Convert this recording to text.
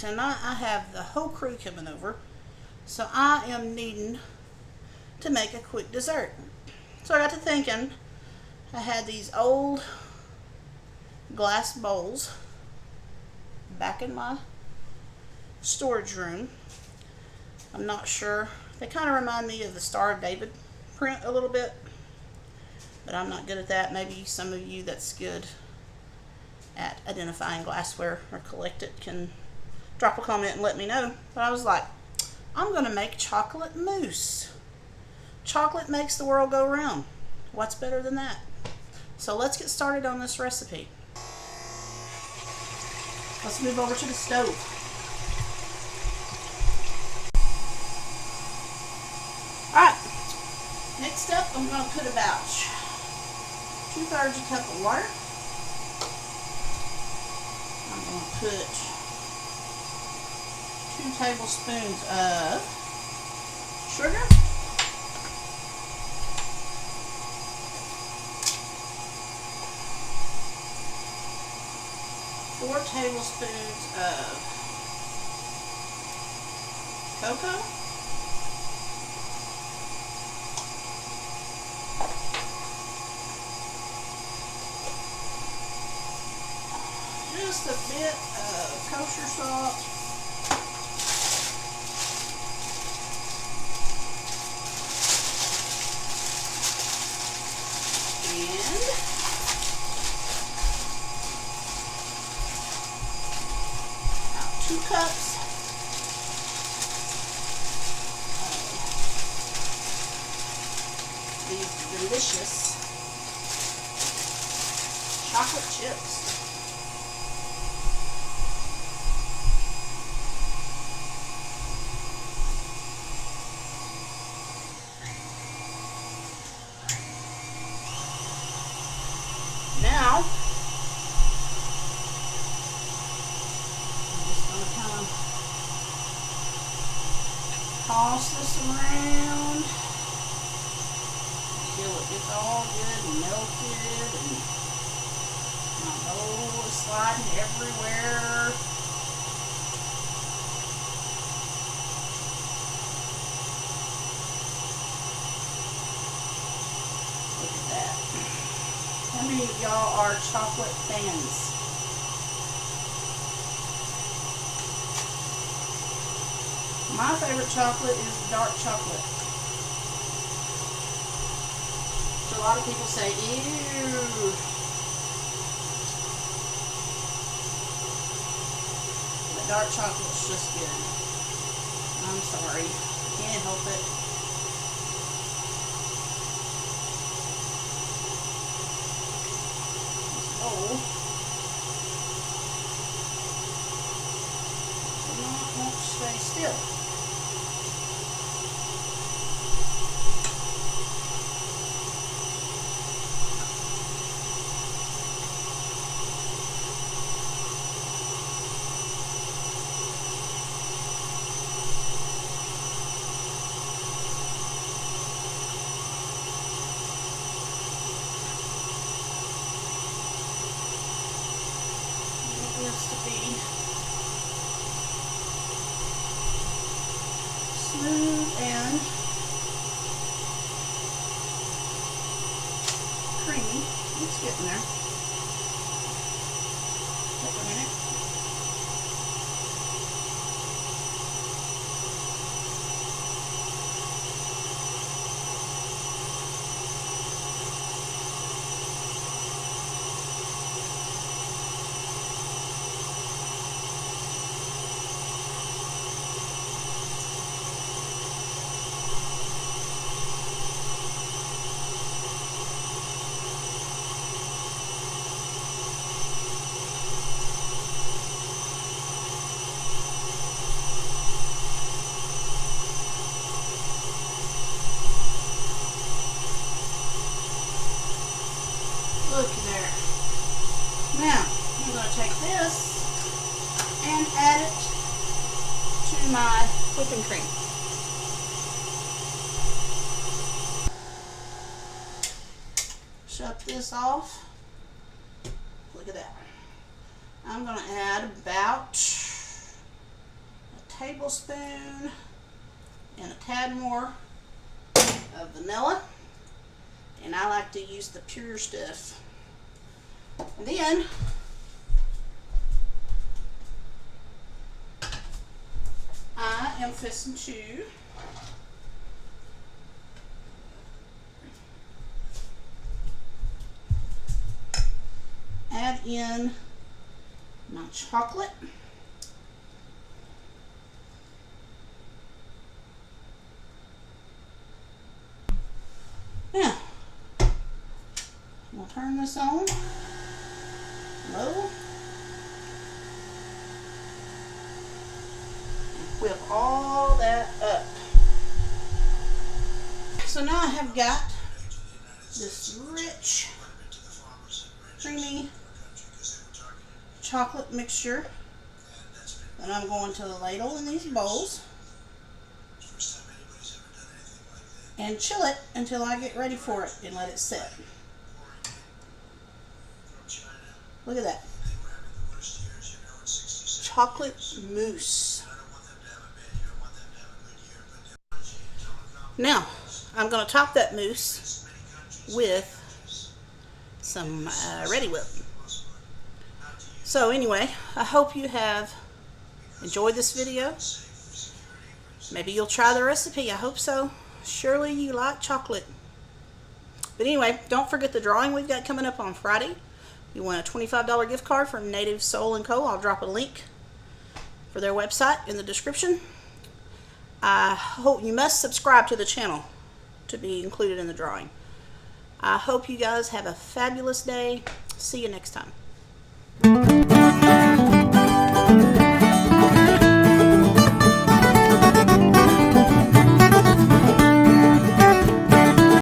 tonight I have the whole crew coming over, so I am needing to make a quick dessert. So I got to thinking, I had these old glass bowls back in my storage room. I'm not sure. They kind of remind me of the Star of David print a little bit, but I'm not good at that. Maybe some of you that's good at identifying glassware or collect it can drop a comment and let me know. But I was like, I'm going to make chocolate mousse. Chocolate makes the world go round. What's better than that? So let's get started on this recipe. Let's move over to the stove. Alright, next up I'm going to put about 2/3 a cup of water. I'm going to put 2 tablespoons of sugar. 4 tablespoons of cocoa. Just a bit of kosher salt. And 2 cups of these delicious chocolate chips. Now, toss this around until it gets all good and melted and my bowl is sliding everywhere. Look at that. How many of y'all are chocolate fans? My favorite chocolate is dark chocolate. So a lot of people say, ew. But dark chocolate's just good. I'm sorry. Can't help it. This bowl won't stay still. To be smooth and creamy. It's getting there. Take a minute. Look there. Now, I'm going to take this and add it to my whipping cream. Shut this off. Look at that. I'm going to add about tablespoon and a tad more of vanilla. And I like to use the pure stuff. And then I am fixing to add in my chocolate. Now, we'll turn this on low and whip all that up. So now I have got this rich, creamy chocolate mixture that I'm going to ladle in these bowls and chill it until I get ready for it and let it set. Look at that. Chocolate mousse. Now, I'm going to top that mousse with some Ready Whip. So anyway, I hope you have enjoyed this video. Maybe you'll try the recipe. I hope so. Surely you like chocolate. But anyway, don't forget the drawing we've got coming up on Friday. You want a $25 gift card from Native Soul & Co. I'll drop a link for their website in the description. I hope you must subscribe to the channel to be included in the drawing. I hope you guys have a fabulous day. See you next time.